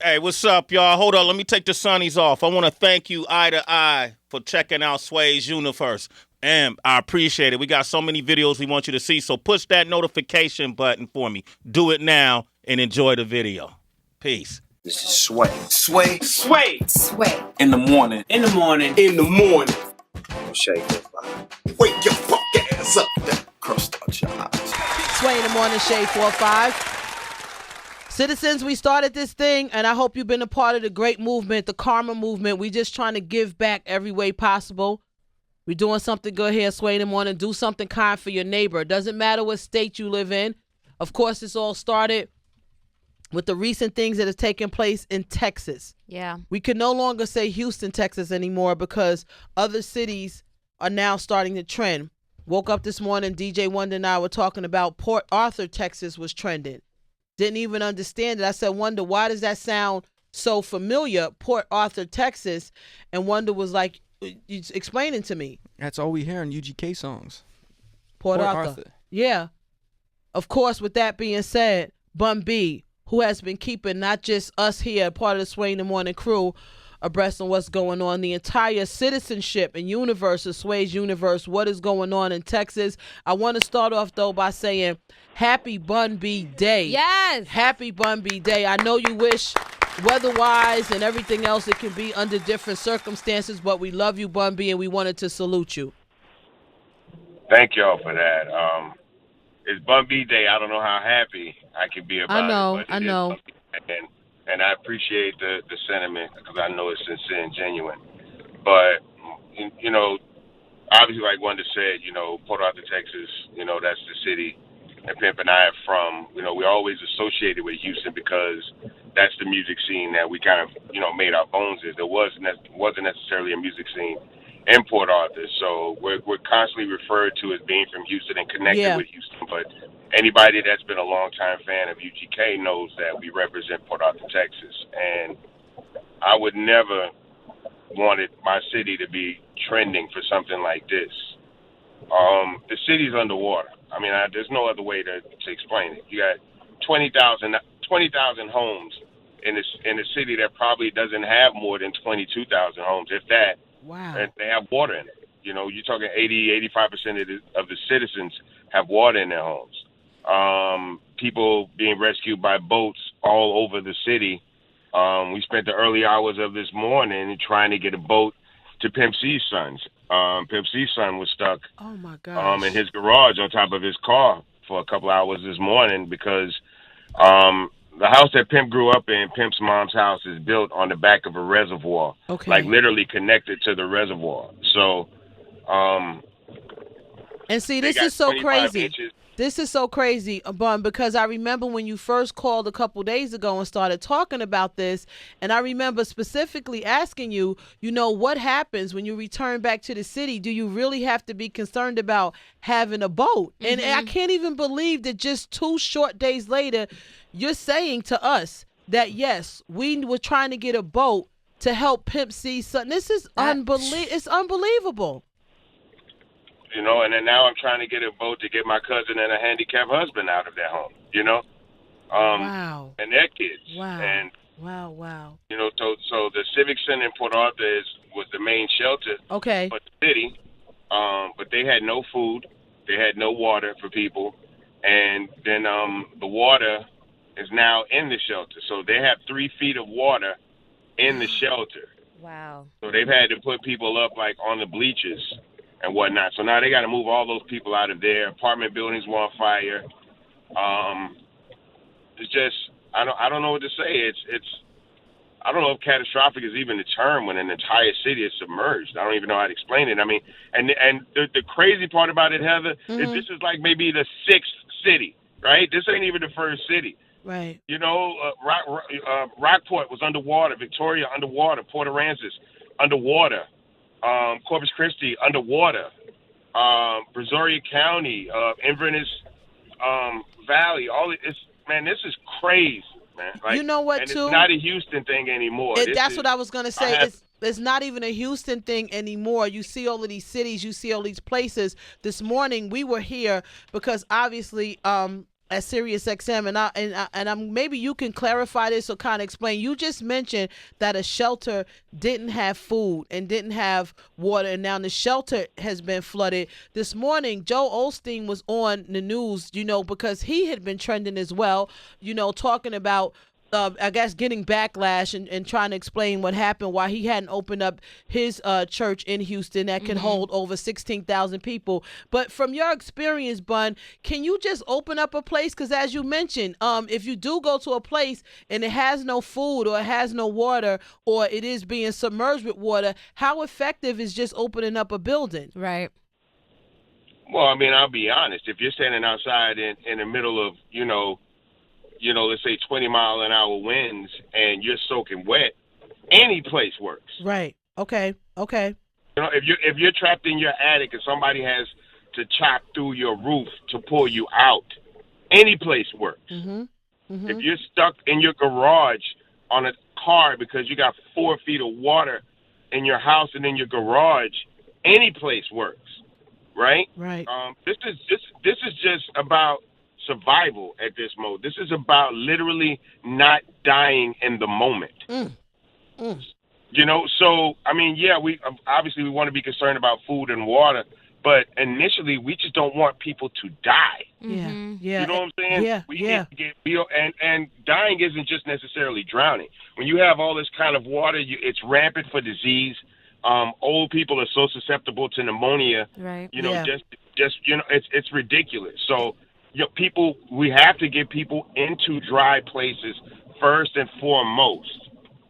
Hey, what's up, y'all? Hold on, let me take the sunnies off. I want to thank you, Eye to Eye, for checking out Sway's Universe. And I appreciate it. We got so many videos we want you to see, so push that notification button for me. Do it now and enjoy the video. Peace. This is Sway. Sway. Sway. Sway. In the morning. In the morning. In the morning. Shake it, man. Wake your fuck ass up. That crust out your eyes. Sway in the morning, Shade 4-5. Citizens, we started this thing, and I hope you've been a part of the great movement, the karma movement. We just trying to give back every way possible. We're doing something good here, Sway in the morning. Do something kind for your neighbor. It doesn't matter what state you live in. Of course, this all started with the recent things that have taken place in Texas. Yeah. We can no longer say Houston, Texas anymore because other cities are now starting to trend. Woke up this morning, DJ Wonder and I were talking about Port Arthur, Texas was trending. Didn't even understand it. I said, Wonder, why does that sound so familiar? Port Arthur, Texas. And Wonder was like, explaining to me. That's all we hear in UGK songs. Port Arthur. Yeah. Of course, with that being said, Bun B, who has been keeping not just us here, part of the Sway in the Morning crew, abreast on what's going on, the entire citizenship and universe of Sway's Universe, what is going on in Texas. I want to start off, though, by saying happy Bun B Day. Yes. Happy Bun B Day. I know you wish weather-wise and everything else it can be under different circumstances, but we love you, Bun B, and we wanted to salute you. Thank y'all for that. It's Bun B Day. I don't know how happy I can be about it. I know. And I appreciate the sentiment because I know it's sincere and genuine. But, you know, obviously, like Wanda said, you know, Port Arthur, Texas, you know, that's the city that Pimp and I are from. You know, we're always associated with Houston because that's the music scene that we kind of, you know, made our bones in. There wasn't necessarily a music scene in Port Arthur. So we're constantly referred to as being from Houston and connected with Houston. But anybody that's been a longtime fan of UGK knows that we represent Port Arthur, Texas. And I would never wanted my city to be trending for something like this. The city's underwater. I mean, there's no other way to explain it. You got 20,000 homes in a city that probably doesn't have more than 22,000 homes, if that. Wow. And they have water in it. You know, you're talking 85% of the citizens have water in their homes. People being rescued by boats all over the city. We spent the early hours of this morning trying to get a boat to Pimp C's sons. Pimp C's son was stuck in his garage on top of his car for a couple hours this morning because the house that Pimp grew up in, Pimp's mom's house, is built on the back of a reservoir, like literally connected to the reservoir. So, and see, this is so crazy. This is so crazy, Bun, because I remember when you first called a couple days ago and started talking about this, and I remember specifically asking you, you know, what happens when you return back to the city? Do you really have to be concerned about having a boat? Mm-hmm. And I can't even believe that just 2 short days later, you're saying to us that, yes, we were trying to get a boat to help Pimp C's son. This is It's unbelievable. You know, and then now I'm trying to get a boat to get my cousin and a handicapped husband out of their home, you know? Wow. And their kids. Wow. And, wow. You know, so the Civic Center in Port Arthur was the main shelter for the city. But they had no food. They had no water for people. And then the water is now in the shelter. So they have 3 feet of water in the shelter. Wow. So they've had to put people up, like, on the bleachers and whatnot. So now they got to move all those people out of there. Apartment buildings were on fire. It's just, I don't know what to say. I don't know if catastrophic is even the term when an entire city is submerged. I don't even know how to explain it. I mean, and the crazy part about it, Heather, is this is like maybe the 6th city, right? This ain't even the first city. Right. You know, Rockport was underwater. Victoria underwater. Port Aransas underwater. Corpus Christi underwater, Brazoria County, Inverness Valley. This is crazy, man. Like, you know what? And too, it's not a Houston thing anymore. That's what I was gonna say. It's not even a Houston thing anymore. You see all of these cities. You see all these places. This morning we were here because obviously at Sirius XM, and I'm maybe you can clarify this or kind of explain. You just mentioned that a shelter didn't have food and didn't have water, and now the shelter has been flooded. This morning, Joel Osteen was on the news, because he had been trending as well, talking about I guess getting backlash and trying to explain what happened, why he hadn't opened up his church in Houston that can hold over 16,000 people. But from your experience, Bun, can you just open up a place? Because as you mentioned, if you do go to a place and it has no food or it has no water or it is being submerged with water, how effective is just opening up a building? Right. Well, I mean, I'll be honest. If you're standing outside in the middle of, let's say 20-mile-an-hour winds and you're soaking wet, any place works. Right. Okay. If you're trapped in your attic and somebody has to chop through your roof to pull you out, any place works. If you're stuck in your garage on a car because you got 4 feet of water in your house and in your garage, any place works. Right. This is just about survival at this moment. This is about literally not dying in the moment. So I mean, we obviously want to be concerned about food and water, but initially we just don't want people to die. Yeah. You know what I'm saying? Yeah. We need to get and dying isn't just necessarily drowning. When you have all this kind of water, it's rampant for disease. Old people are so susceptible to pneumonia. Right. It's ridiculous. So, we have to get people into dry places first and foremost.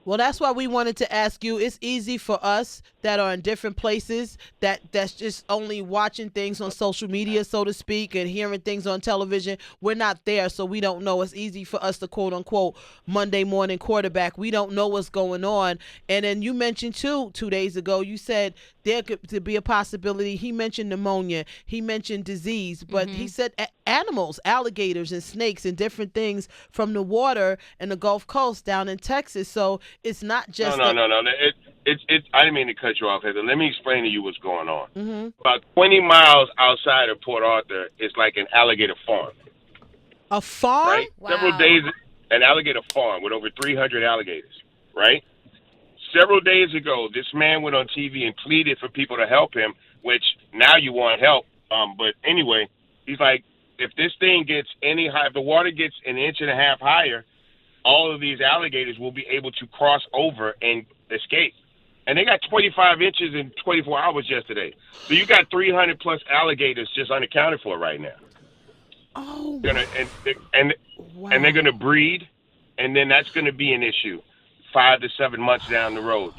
Well, that's why we wanted to ask you. It's easy for us that are in different places that's just only watching things on social media, so to speak, and hearing things on television. We're not there, so we don't know. It's easy for us to quote unquote Monday morning quarterback. We don't know what's going on. And then you mentioned 2 days ago, you said there could be a possibility. He mentioned pneumonia. He mentioned disease, but he said animals, alligators and snakes and different things from the water and the Gulf Coast down in Texas. So it's not just no. I didn't mean to cut you off, Heather. Let me explain to you what's going on. About 20 miles outside of Port Arthur is like an alligator farm. A farm? Right? Wow. Several days, an alligator farm with over 300 alligators, right? Several days ago, this man went on TV and pleaded for people to help him, which now you want help. But anyway, he's like, if this thing gets any higher, if the water gets an 1.5 inches higher, all of these alligators will be able to cross over and escape. And they got 25 inches in 24 hours yesterday. So you got 300 plus alligators just unaccounted for right now. Oh. And they're going to breed, and then that's going to be an issue 5 to 7 months down the road,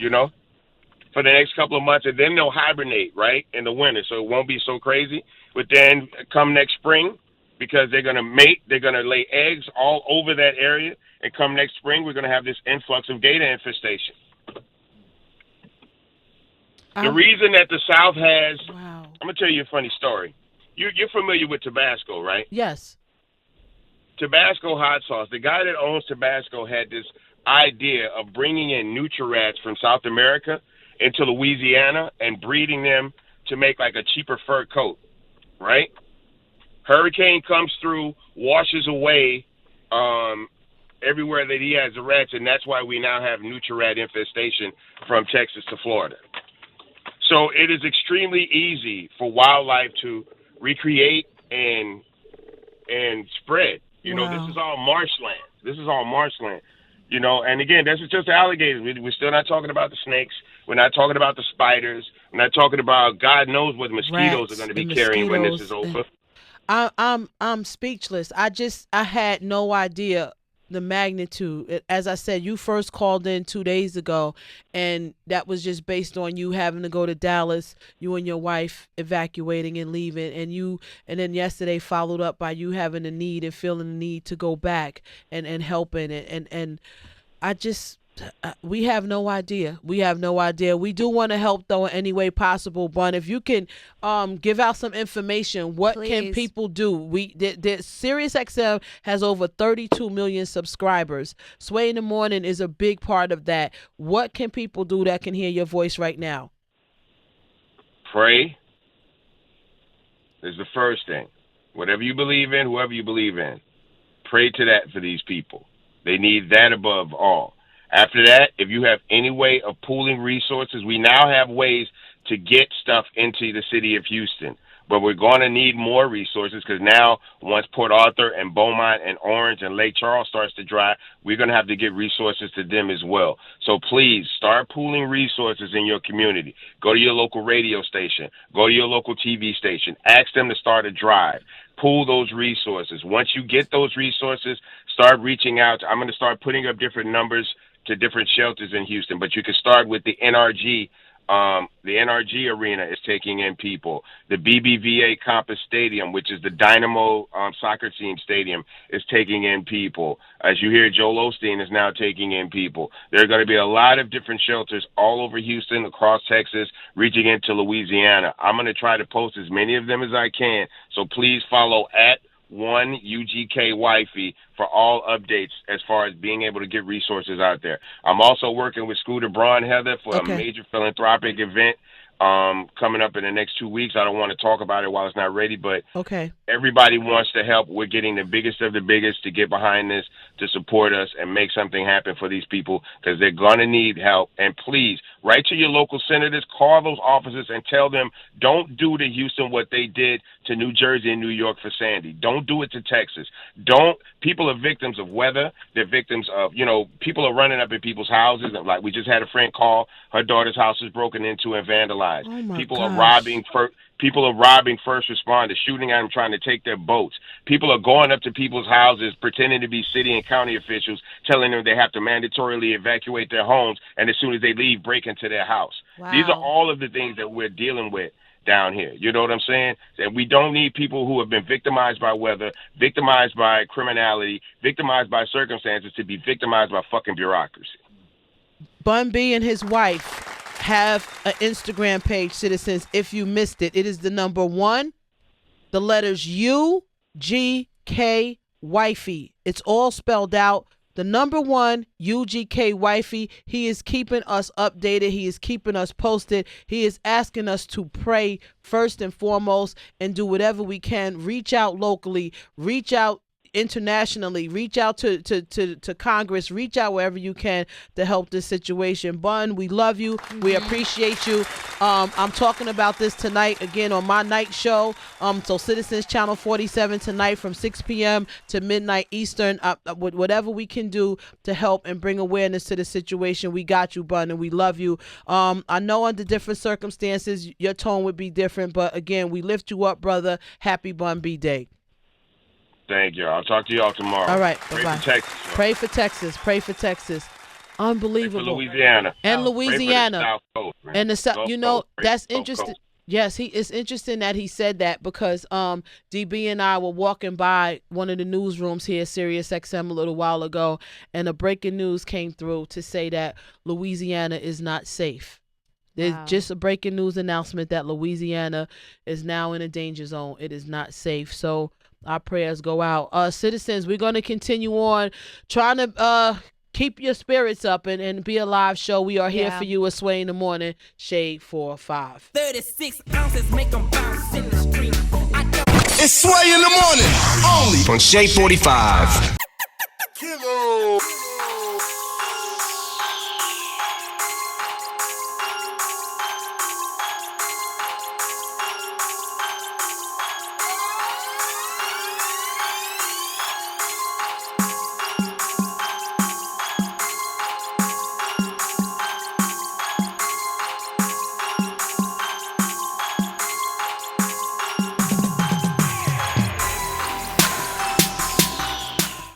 for the next couple of months. And then they'll hibernate, right, in the winter. So it won't be so crazy. But then come next spring, because they're going to mate, they're going to lay eggs all over that area. And come next spring, we're going to have this influx of gator infestation. The reason that the South has, wow. I'm going to tell you a funny story. You're familiar with Tabasco, right? Yes. Tabasco hot sauce. The guy that owns Tabasco had this idea of bringing in nutri-rats from South America into Louisiana and breeding them to make like a cheaper fur coat, right? Hurricane comes through, washes away everywhere that he has the rats, and that's why we now have nutri-rat infestation from Texas to Florida. So it is extremely easy for wildlife to recreate and spread. Wow. This is all marshland. And again, this is just alligators. We're still not talking about the snakes. We're not talking about the spiders. We're not talking about God knows what mosquitoes are going to be carrying when this is over. I'm speechless. I had no idea the magnitude. As I said, you first called in 2 days ago, and that was just based on you having to go to Dallas, you and your wife evacuating and leaving, and then yesterday followed up by you having a need and feeling the need to go back and helping and I just we have no idea. We do want to help though in any way possible. But if you can give out some information, what can people do? The Sirius XM has over 32 million subscribers. Sway in the Morning is a big part of that. What can people do that can hear your voice right now? Pray is the first thing. Whatever you believe in, whoever you believe in, Pray to that for these people. They need that above all. After that, if you have any way of pooling resources, we now have ways to get stuff into the city of Houston. But we're going to need more resources because now once Port Arthur and Beaumont and Orange and Lake Charles starts to dry, we're going to have to get resources to them as well. So please start pooling resources in your community. Go to your local radio station. Go to your local TV station. Ask them to start a drive. Pool those resources. Once you get those resources, start reaching out. I'm going to start putting up different numbers to different shelters in Houston, but you can start with the NRG. The NRG Arena is taking in people. The BBVA Compass Stadium, which is the Dynamo soccer team stadium, is taking in people. As you hear, Joel Osteen is now taking in people. There are going to be a lot of different shelters all over Houston, across Texas, reaching into Louisiana. I'm going to try to post as many of them as I can, so please follow at one UGK Wifey for all updates as far as being able to get resources out there. I'm also working with Scooter Braun Heather for a major philanthropic event coming up in the next 2 weeks. I don't want to talk about it while it's not ready, but everybody wants to help. We're getting the biggest of the biggest to get behind this, to support us and make something happen for these people because they're going to need help. And please, write to your local senators, call those officers and tell them don't do to Houston what they did to New Jersey and New York for Sandy. Don't do it to Texas. People are victims of weather. They're victims of, people are running up in people's houses. Like we just had a friend call, her daughter's house was broken into and vandalized. People are robbing first responders, shooting at them, trying to take their boats. People are going up to people's houses, pretending to be city and county officials, telling them they have to mandatorily evacuate their homes, and as soon as they leave, break into their house. Wow. These are all of the things that we're dealing with down here. You know what I'm saying? And we don't need people who have been victimized by weather, victimized by criminality, victimized by circumstances to be victimized by fucking bureaucracy. Bun B and his wife have an Instagram page, citizens. If you missed it, it is the number 1, the letters UGK Wifey. It's all spelled out. The number 1, UGK Wifey. He is keeping us updated. He is keeping us posted. He is asking us to pray first and foremost and do whatever we can. Reach out locally. Reach out internationally, reach out to Congress, reach out wherever you can to help this situation. Bun, we love you. We appreciate you. I'm talking about this tonight again on my night show. So Citizens Channel 47 tonight from 6 p.m. to midnight Eastern. Whatever we can do to help and bring awareness to the situation, we got you, Bun, and we love you. I know under different circumstances your tone would be different, but again, we lift you up, brother. Happy Bun B Day. Thank you. I'll talk to y'all tomorrow. All right. Pray bye-bye. for Texas. Pray for Texas. Pray for Texas. Unbelievable. Pray for Louisiana. And Louisiana. Pray for the South Coast, man. And the South. Coast. That's interesting. Yes, it's interesting that he said that because DB and I were walking by one of the newsrooms here, Sirius XM, a little while ago, and a breaking news came through to say that Louisiana is not safe. There's just a breaking news announcement that Louisiana is now in a danger zone. It is not safe. So our prayers go out. Citizens, we're going to continue on trying to keep your spirits up and be a live show. We are here for you at Sway in the Morning, Shade 4-5. 36 ounces make them bounce in the street. It's Sway in the Morning, only on Shade 45. Kilo.